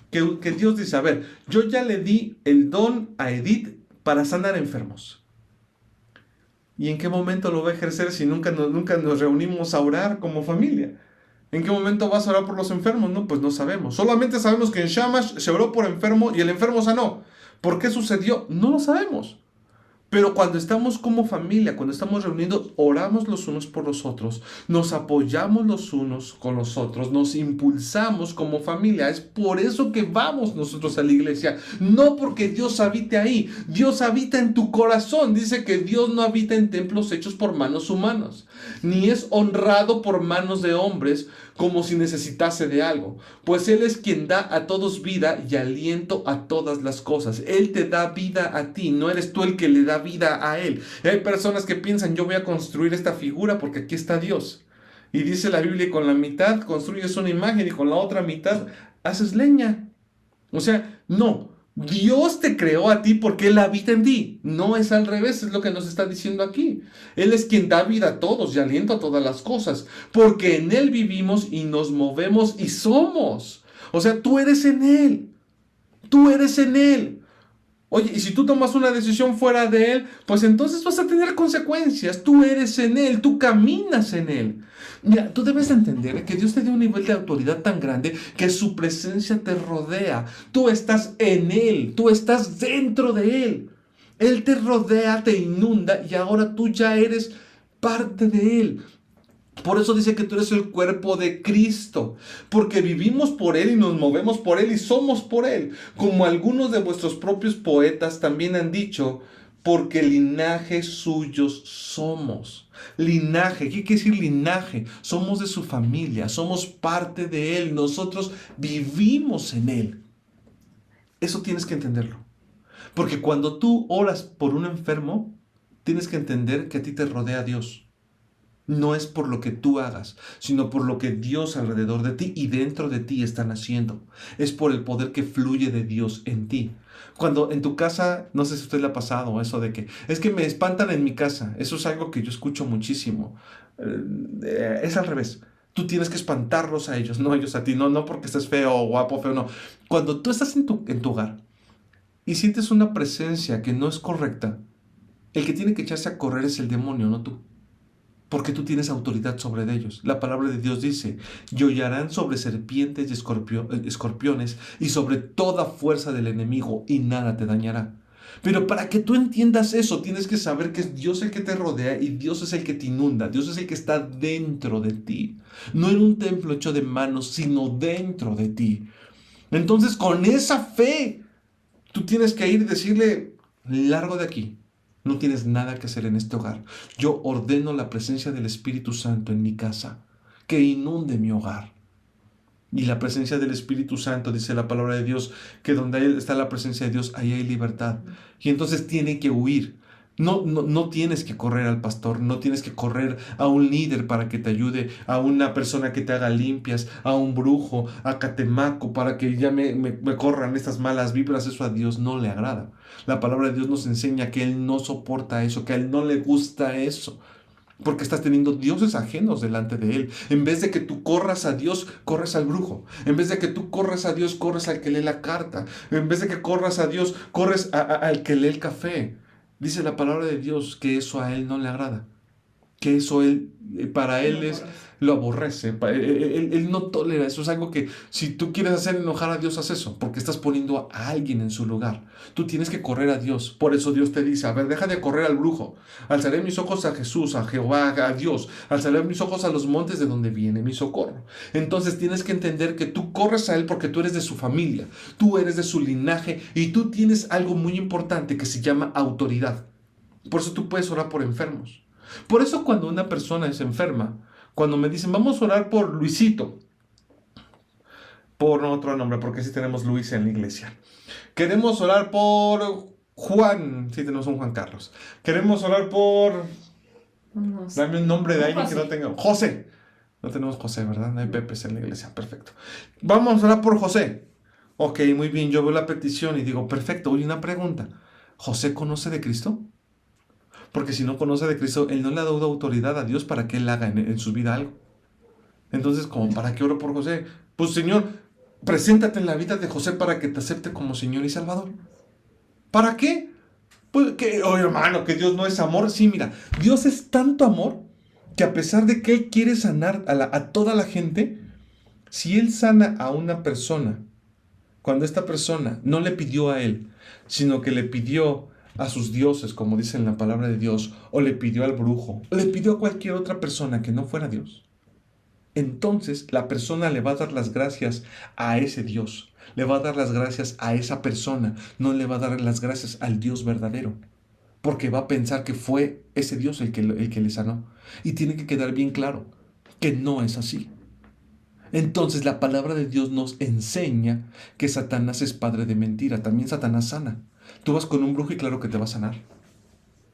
que Dios dice, a ver, yo ya le di el don a Edith para sanar enfermos. ¿Y en qué momento lo va a ejercer si nunca nos reunimos a orar como familia? ¿En qué momento vas a orar por los enfermos? No, pues no sabemos. Solamente sabemos que en Shamash se oró por enfermo y el enfermo sanó. ¿Por qué sucedió? No lo sabemos. Pero cuando estamos como familia, cuando estamos reunidos, oramos los unos por los otros, nos apoyamos los unos con los otros, nos impulsamos como familia. Es por eso que vamos nosotros a la iglesia, no porque Dios habite ahí. Dios habita en tu corazón. Dice que Dios no habita en templos hechos por manos humanas, ni es honrado por manos de hombres como si necesitase de algo, pues Él es quien da a todos vida y aliento a todas las cosas. Él te da vida a ti, no eres tú el que le da vida a Él. Y hay personas que piensan, yo voy a construir esta figura porque aquí está Dios. Y dice la Biblia, con la mitad construyes una imagen y con la otra mitad haces leña. O sea, no. Dios te creó a ti porque Él habita en ti. No es al revés, es lo que nos está diciendo aquí. Él es quien da vida a todos y aliento a todas las cosas, porque en Él vivimos y nos movemos y somos. O sea, tú eres en Él. Tú eres en Él. Oye, y si tú tomas una decisión fuera de Él, pues entonces vas a tener consecuencias. Tú eres en Él, tú caminas en Él. Mira, tú debes entender que Dios te dio un nivel de autoridad tan grande que su presencia te rodea. Tú estás en Él, tú estás dentro de Él. Él te rodea, te inunda y ahora tú ya eres parte de Él. Por eso dice que tú eres el cuerpo de Cristo, porque vivimos por Él y nos movemos por Él y somos por Él. Como algunos de vuestros propios poetas también han dicho, porque linaje suyos somos. Linaje, ¿qué quiere decir linaje? Somos de su familia, somos parte de Él, nosotros vivimos en Él. Eso tienes que entenderlo. Porque cuando tú oras por un enfermo, tienes que entender que a ti te rodea Dios. No es por lo que tú hagas, sino por lo que Dios alrededor de ti y dentro de ti están haciendo. Es por el poder que fluye de Dios en ti. Cuando en tu casa, no sé si a usted le ha pasado eso de que es que me espantan en mi casa. Eso es algo que yo escucho muchísimo. Es al revés. Tú tienes que espantarlos a ellos, no ellos a ti. No, no porque estés feo o guapo, feo, no. Cuando tú estás en tu hogar y sientes una presencia que no es correcta, el que tiene que echarse a correr es el demonio, no tú. Porque tú tienes autoridad sobre ellos. La palabra de Dios dice, y hollarán sobre serpientes y escorpiones y sobre toda fuerza del enemigo y nada te dañará. Pero para que tú entiendas eso, tienes que saber que es Dios el que te rodea y Dios es el que te inunda. Dios es el que está dentro de ti. No en un templo hecho de manos, sino dentro de ti. Entonces, con esa fe, tú tienes que ir y decirle, largo de aquí. No tienes nada que hacer en este hogar. Yo ordeno la presencia del Espíritu Santo en mi casa, que inunde mi hogar. Y la presencia del Espíritu Santo, dice la palabra de Dios, que donde está la presencia de Dios, ahí hay libertad. Y entonces tiene que huir. No tienes que correr al pastor, no tienes que correr a un líder para que te ayude, a una persona que te haga limpias, a un brujo, a Catemaco, para que ya me corran estas malas vibras. Eso a Dios no le agrada. La palabra de Dios nos enseña que Él no soporta eso, que a Él no le gusta eso. Porque estás teniendo dioses ajenos delante de Él. En vez de que tú corras a Dios, corres al brujo. En vez de que tú corres a Dios, corres al que lee la carta. En vez de que corras a Dios, corres al que lee el café. Dice la palabra de Dios que eso a Él no le agrada. Que eso para Él lo aborrece. Él no tolera. Eso es algo que si tú quieres hacer enojar a Dios, haz eso. Porque estás poniendo a alguien en su lugar. Tú tienes que correr a Dios. Por eso Dios te dice, a ver, deja de correr al brujo. Alzaré mis ojos a Jesús, a Jehová, a Dios. Alzaré mis ojos a los montes de donde viene mi socorro. Entonces tienes que entender que tú corres a Él porque tú eres de su familia. Tú eres de su linaje y tú tienes algo muy importante que se llama autoridad. Por eso tú puedes orar por enfermos. Por eso cuando una persona es enferma, cuando me dicen, vamos a orar por Luisito, por otro nombre, porque sí tenemos Luis en la iglesia. Queremos orar por Juan, sí tenemos un Juan Carlos. Queremos orar por... Dame un nombre de alguien que no tenga... José. No tenemos José, ¿verdad? No hay Pepes en la iglesia, perfecto. Vamos a orar por José. Ok, muy bien, yo veo la petición y digo, perfecto, oye, una pregunta. ¿José conoce de Cristo? Porque si no conoce de Cristo, Él no le ha dado autoridad a Dios para que Él haga en su vida algo. Entonces, ¿para qué oro por José? Pues Señor, preséntate en la vida de José para que te acepte como Señor y Salvador. ¿Para qué? Pues que, oye hermano, que Dios no es amor. Sí, mira, Dios es tanto amor que a pesar de que Él quiere sanar a toda la gente, si Él sana a una persona, cuando esta persona no le pidió a Él, sino que le pidió a sus dioses, como dice en la palabra de Dios, o le pidió al brujo, o le pidió a cualquier otra persona que no fuera Dios, entonces la persona le va a dar las gracias a ese Dios, le va a dar las gracias a esa persona, no le va a dar las gracias al Dios verdadero, porque va a pensar que fue ese Dios el que le sanó. Y tiene que quedar bien claro que no es así. Entonces la palabra de Dios nos enseña que Satanás es padre de mentira. También Satanás sana. Tú vas con un brujo y claro que te va a sanar.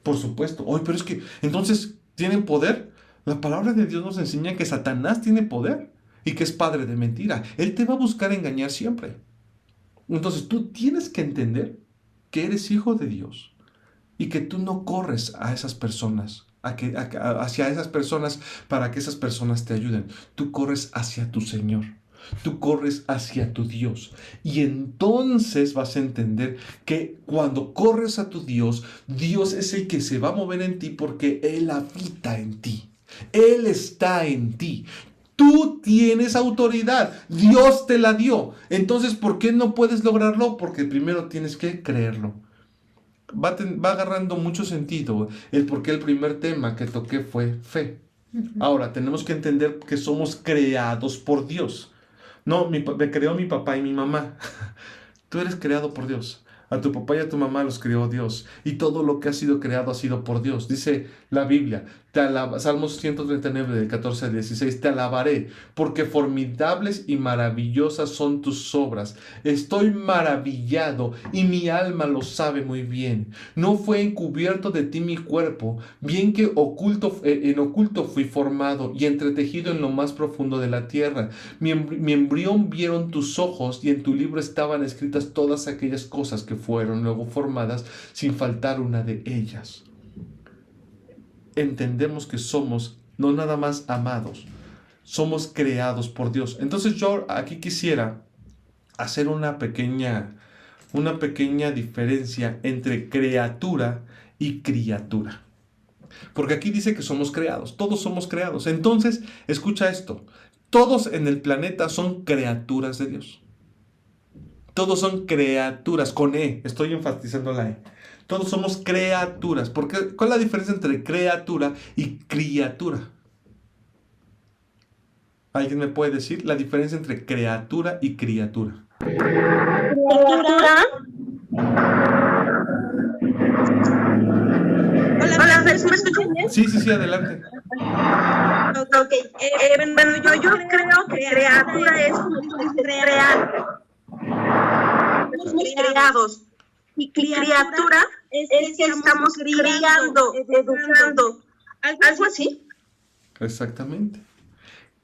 Por supuesto. Oye, pero es que entonces ¿tienen poder? La palabra de Dios nos enseña que Satanás tiene poder y que es padre de mentira. Él te va a buscar engañar siempre. Entonces tú tienes que entender que eres hijo de Dios y que tú no corres a esas personas, hacia esas personas para que esas personas te ayuden. Tú corres hacia tu Señor. Tú corres hacia tu Dios. Y entonces vas a entender que cuando corres a tu Dios, Dios es el que se va a mover en ti porque Él habita en ti. Él está en ti. Tú tienes autoridad. Dios te la dio. Entonces, ¿por qué no puedes lograrlo? Porque primero tienes que creerlo. Va agarrando mucho sentido el por qué el primer tema que toqué fue fe. Ahora, tenemos que entender que somos creados por Dios. No, me creó mi papá y mi mamá. Tú eres creado por Dios. A tu papá y a tu mamá los creó Dios. Y todo lo que ha sido creado ha sido por Dios. Dice la Biblia, Salmos 139, del 14 al 16, te alabaré, porque formidables y maravillosas son tus obras. Estoy maravillado y mi alma lo sabe muy bien. No fue encubierto de ti mi cuerpo, bien que en oculto fui formado y entretejido en lo más profundo de la tierra. Mi embrión vieron tus ojos y en tu libro estaban escritas todas aquellas cosas que fueron luego formadas sin faltar una de ellas. Entendemos que somos no nada más amados, somos creados por Dios. Entonces yo aquí quisiera hacer una pequeña diferencia entre criatura y criatura. Porque aquí dice que somos creados, todos somos creados. Entonces, escucha esto, todos en el planeta son criaturas de Dios. Todos son criaturas, con E, estoy enfatizando la E. Todos somos criaturas. ¿Cuál es la diferencia entre criatura y criatura? ¿Alguien me puede decir la diferencia entre criatura y criatura? Criatura. Hola, ¿me escuchan bien? Sí, adelante. Ok, bueno, yo creo que criatura es como crear. Somos creados. Y criatura es que estamos criando, educando. ¿Algo así? Exactamente.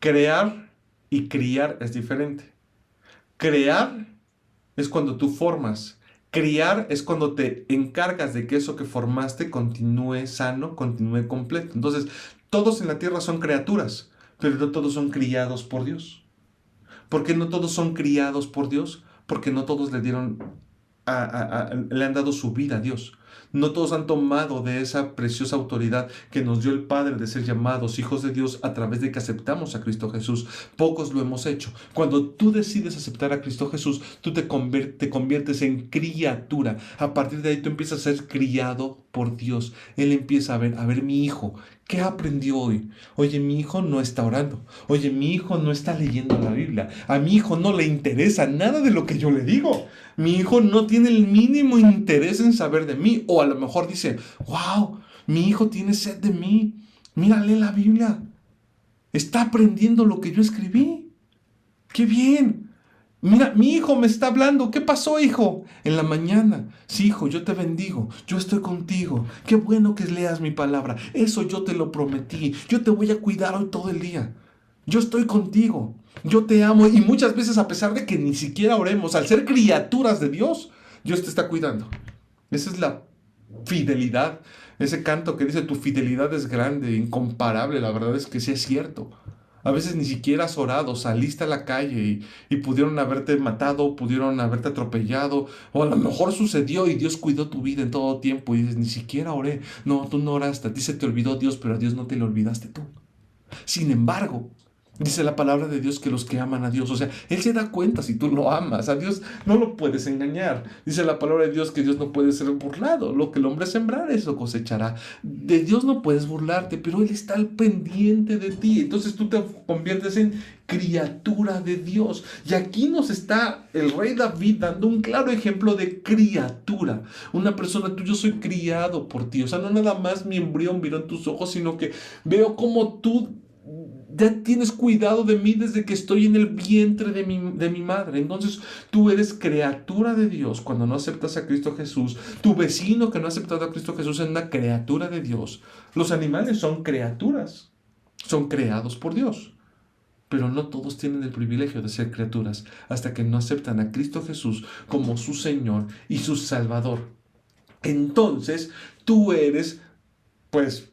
Crear y criar es diferente. Crear es cuando tú formas. Criar es cuando te encargas de que eso que formaste continúe sano, continúe completo. Entonces, todos en la tierra son criaturas, pero no todos son criados por Dios. ¿Por qué no todos son criados por Dios? Porque no todos le han dado su vida a Dios. No todos han tomado de esa preciosa autoridad que nos dio el Padre de ser llamados hijos de Dios a través de que aceptamos a Cristo Jesús. Pocos lo hemos hecho. Cuando tú decides aceptar a Cristo Jesús, tú te conviertes en criatura. A partir de ahí tú empiezas a ser criado por Dios. Él empieza a ver mi hijo, ¿qué aprendió hoy? Oye, mi hijo no está orando. Oye, mi hijo no está leyendo la Biblia. A mi hijo no le interesa nada de lo que yo le digo. Mi hijo no tiene el mínimo interés en saber de mí. O a lo mejor dice, wow, mi hijo tiene sed de mí. Mírale la Biblia. Está aprendiendo lo que yo escribí. ¡Qué bien! Mira, mi hijo me está hablando. ¿Qué pasó, hijo? En la mañana. Sí, hijo, yo te bendigo. Yo estoy contigo. Qué bueno que leas mi palabra. Eso yo te lo prometí. Yo te voy a cuidar hoy todo el día. Yo estoy contigo. Yo te amo. Y muchas veces, a pesar de que ni siquiera oremos, al ser criaturas de Dios, Dios te está cuidando. Esa es la fidelidad. Ese canto que dice, tu fidelidad es grande, incomparable. La verdad es que sí es cierto. A veces ni siquiera has orado, saliste a la calle y pudieron haberte matado, pudieron haberte atropellado, o a lo mejor sucedió y Dios cuidó tu vida en todo tiempo y dices, ni siquiera oré. No, tú no oraste, a ti se te olvidó Dios, pero a Dios no te lo olvidaste tú. Sin embargo, dice la palabra de Dios que los que aman a Dios, o sea, Él se da cuenta si tú lo amas, a Dios no lo puedes engañar. Dice la palabra de Dios que Dios no puede ser burlado, lo que el hombre sembrar eso cosechará. De Dios no puedes burlarte, pero Él está al pendiente de ti, entonces tú te conviertes en criatura de Dios. Y aquí nos está el rey David dando un claro ejemplo de criatura. Una persona, yo soy criado por ti, o sea, no nada más mi embrión vieron en tus ojos, sino que veo como tú ya tienes cuidado de mí desde que estoy en el vientre de mi madre. Entonces tú eres criatura de Dios cuando no aceptas a Cristo Jesús. Tu vecino que no ha aceptado a Cristo Jesús es una criatura de Dios. Los animales son criaturas, son creados por Dios. Pero no todos tienen el privilegio de ser criaturas hasta que no aceptan a Cristo Jesús como su Señor y su Salvador. Entonces tú eres, pues,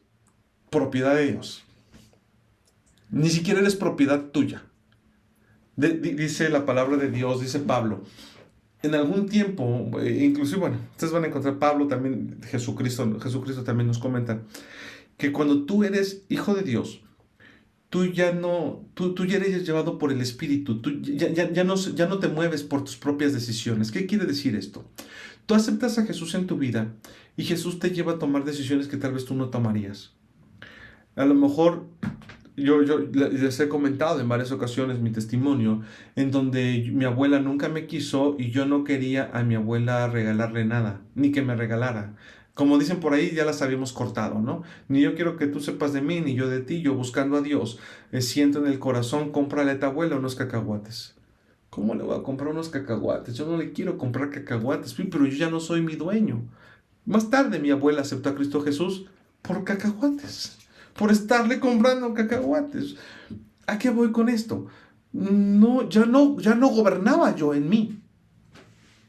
propiedad de Dios. Ni siquiera eres propiedad tuya. Dice la palabra de Dios, dice Pablo. En algún tiempo, inclusive, bueno, ustedes van a encontrar Pablo también, Jesucristo también nos comenta que cuando tú eres hijo de Dios, tú ya eres llevado por el Espíritu, tú ya no te mueves por tus propias decisiones. ¿Qué quiere decir esto? Tú aceptas a Jesús en tu vida y Jesús te lleva a tomar decisiones que tal vez tú no tomarías. A lo mejor yo les he comentado en varias ocasiones mi testimonio, en donde mi abuela nunca me quiso y yo no quería a mi abuela regalarle nada, ni que me regalara. Como dicen por ahí, ya las habíamos cortado, ¿no? Ni yo quiero que tú sepas de mí, ni yo de ti, yo buscando a Dios. Siento en el corazón, cómprale a tu abuela unos cacahuates. ¿Cómo le voy a comprar unos cacahuates? Yo no le quiero comprar cacahuates, pero yo ya no soy mi dueño. Más tarde mi abuela aceptó a Cristo Jesús por cacahuates, por estarle comprando cacahuates. ¿A qué voy con esto? No, ya no gobernaba yo en mí.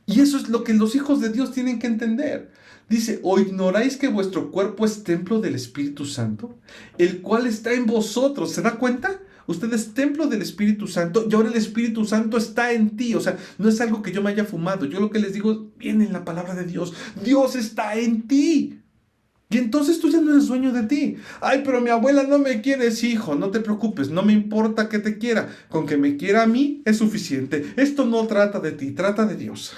Y eso es lo que los hijos de Dios tienen que entender. Dice, ¿o ignoráis que vuestro cuerpo es templo del Espíritu Santo, el cual está en vosotros? ¿Se da cuenta? Usted es templo del Espíritu Santo y ahora el Espíritu Santo está en ti. O sea, no es algo que yo me haya fumado. Yo lo que les digo viene en la palabra de Dios. Dios está en ti. Y entonces tú ya no eres dueño de ti. Ay, pero mi abuela no me quiere, sí, hijo, no te preocupes, no me importa que te quiera. Con que me quiera a mí es suficiente. Esto no trata de ti, trata de Dios.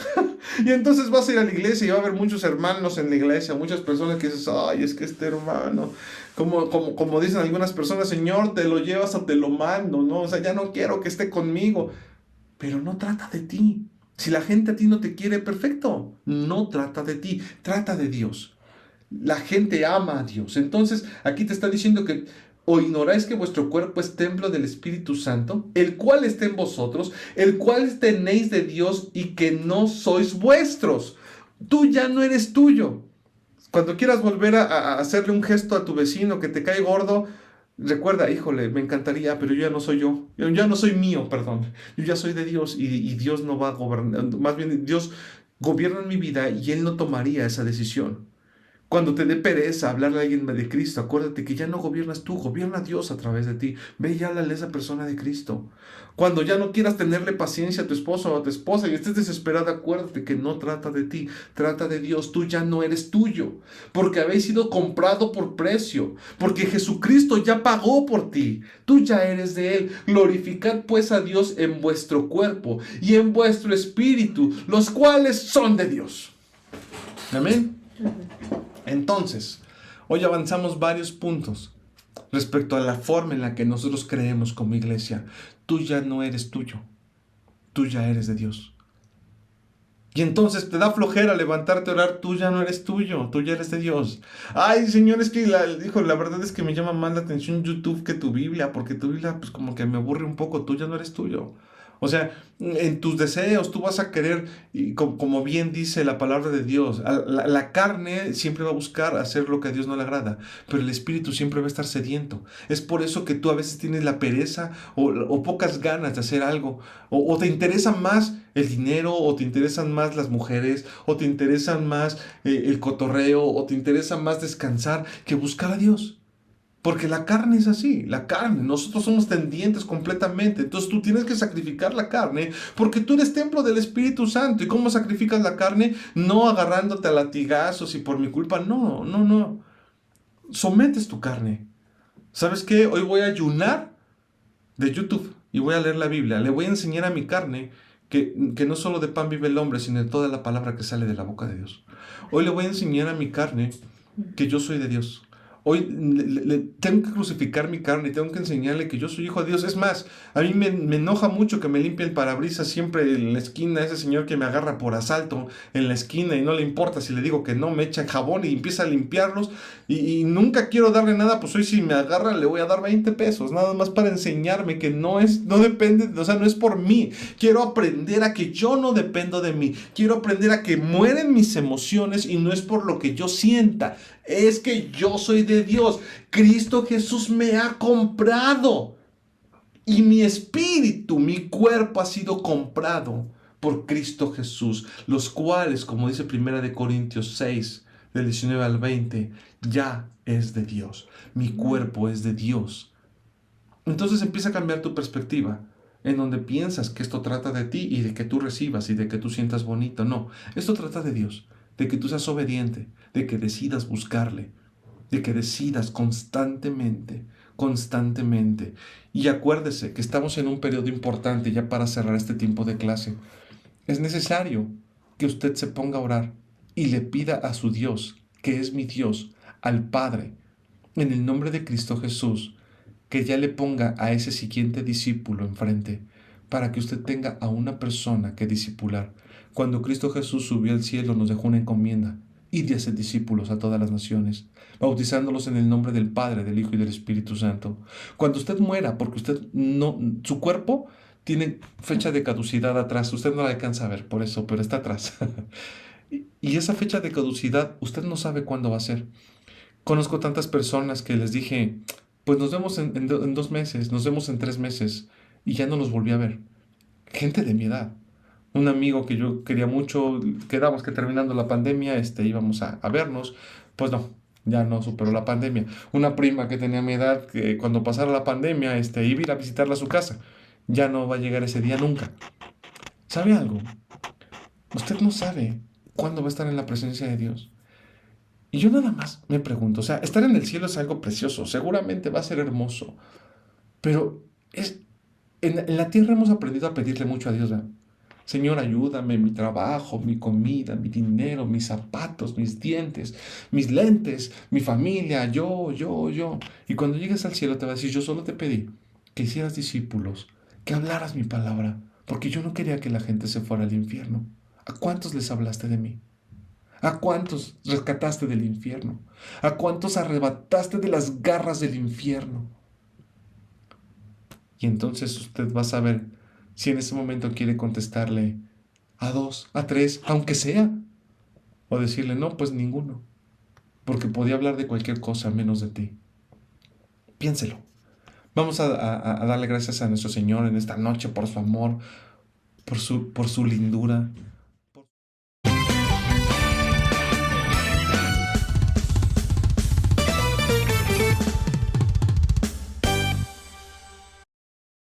Y entonces vas a ir a la iglesia y va a haber muchos hermanos en la iglesia, muchas personas que dices, ay, es que este hermano, como dicen algunas personas, Señor, te lo llevas o te lo mando, ¿no? O sea, ya no quiero que esté conmigo. Pero no trata de ti. Si la gente a ti no te quiere, perfecto. No trata de ti, trata de Dios. La gente ama a Dios. Entonces, aquí te está diciendo que o ignoráis que vuestro cuerpo es templo del Espíritu Santo, el cual está en vosotros, el cual tenéis de Dios y que no sois vuestros. Tú ya no eres tuyo. Cuando quieras volver a hacerle un gesto a tu vecino que te cae gordo, recuerda, híjole, me encantaría, pero yo ya no soy yo. Yo ya no soy mío, perdón. Yo ya soy de Dios y Dios no va a gobernar. Más bien, Dios gobierna en mi vida y Él no tomaría esa decisión. Cuando te dé pereza hablarle a alguien de Cristo, acuérdate que ya no gobiernas tú, gobierna Dios a través de ti. Ve y háblale a esa persona de Cristo. Cuando ya no quieras tenerle paciencia a tu esposo o a tu esposa y estés desesperada, acuérdate que no trata de ti, trata de Dios. Tú ya no eres tuyo, porque habéis sido comprado por precio, porque Jesucristo ya pagó por ti. Tú ya eres de Él. Glorificad pues a Dios en vuestro cuerpo y en vuestro espíritu, los cuales son de Dios. Amén. Entonces, hoy avanzamos varios puntos respecto a la forma en la que nosotros creemos como iglesia. Tú ya no eres tuyo, tú ya eres de Dios. Y entonces te da flojera levantarte a orar, tú ya no eres tuyo, tú ya eres de Dios. Ay, Señor, es que la verdad es que me llama más la atención YouTube que tu Biblia, porque tu Biblia pues como que me aburre un poco, tú ya no eres tuyo. O sea, en tus deseos tú vas a querer, y como bien dice la palabra de Dios, la carne siempre va a buscar hacer lo que a Dios no le agrada, pero el espíritu siempre va a estar sediento. Es por eso que tú a veces tienes la pereza o pocas ganas de hacer algo, o te interesa más el dinero, o te interesan más las mujeres, o te interesan más el cotorreo, o te interesa más descansar que buscar a Dios. Porque la carne es así, la carne, nosotros somos tendientes completamente, entonces tú tienes que sacrificar la carne porque tú eres templo del Espíritu Santo. ¿Y cómo sacrificas la carne? No agarrándote a latigazos y por mi culpa, no. Sometes tu carne. ¿Sabes qué? Hoy voy a ayunar de YouTube y voy a leer la Biblia. Le voy a enseñar a mi carne que no solo de pan vive el hombre, sino de toda la palabra que sale de la boca de Dios. Hoy le voy a enseñar a mi carne que yo soy de Dios. Hoy tengo que crucificar mi carne, tengo que enseñarle que yo soy hijo de Dios. Es más, a mí me enoja mucho que me limpie el parabrisas siempre en la esquina, ese señor que me agarra por asalto en la esquina y no le importa si le digo que no, me echa jabón y empieza a limpiarlos y nunca quiero darle nada, pues hoy si me agarra le voy a dar 20 pesos, nada más para enseñarme que no depende, o sea, no es por mí. Quiero aprender a que yo no dependo de mí, quiero aprender a que mueren mis emociones y no es por lo que yo sienta. Es que yo soy de Dios. Cristo Jesús me ha comprado. Y mi espíritu, mi cuerpo ha sido comprado por Cristo Jesús. Los cuales, como dice 1 Corintios 6, del 19 al 20, ya es de Dios. Mi cuerpo es de Dios. Entonces empieza a cambiar tu perspectiva. En donde piensas que esto trata de ti y de que tú recibas y de que tú sientas bonito. No, esto trata de Dios. De que tú seas obediente, de que decidas buscarle, de que decidas constantemente. Y acuérdese que estamos en un periodo importante ya para cerrar este tiempo de clase. Es necesario que usted se ponga a orar y le pida a su Dios, que es mi Dios, al Padre, en el nombre de Cristo Jesús, que ya le ponga a ese siguiente discípulo enfrente, para que usted tenga a una persona que discipular. Cuando Cristo Jesús subió al cielo, nos dejó una encomienda: id y haced discípulos a todas las naciones, bautizándolos en el nombre del Padre, del Hijo y del Espíritu Santo. Cuando usted muera, porque usted no, su cuerpo tiene fecha de caducidad atrás, usted no la alcanza a ver por eso, pero está atrás. Y esa fecha de caducidad, usted no sabe cuándo va a ser. Conozco tantas personas que les dije, pues nos vemos en 2 meses, nos vemos en 3 meses, y ya no los volví a ver. Gente de mi edad. Un amigo que yo quería mucho, quedamos que terminando la pandemia, íbamos a vernos, pues no, ya no superó la pandemia. Una prima que tenía mi edad, que cuando pasara la pandemia, iba a ir a visitarla a su casa, ya no va a llegar ese día nunca. ¿Sabe algo? Usted no sabe cuándo va a estar en la presencia de Dios. Y yo nada más me pregunto, o sea, estar en el cielo es algo precioso, seguramente va a ser hermoso, pero en la tierra hemos aprendido a pedirle mucho a Dios, ¿verdad? Señor, ayúdame, mi trabajo, mi comida, mi dinero, mis zapatos, mis dientes, mis lentes, mi familia, yo. Y cuando llegues al cielo te va a decir, yo solo te pedí que hicieras discípulos, que hablaras mi palabra, porque yo no quería que la gente se fuera al infierno. ¿A cuántos les hablaste de mí? ¿A cuántos rescataste del infierno? ¿A cuántos arrebataste de las garras del infierno? Y entonces usted va a saber si en ese momento quiere contestarle a 2, a 3, aunque sea, o decirle, no, pues ninguno, porque podía hablar de cualquier cosa menos de ti. Piénselo. Vamos a darle gracias a nuestro Señor en esta noche por su amor, por su lindura,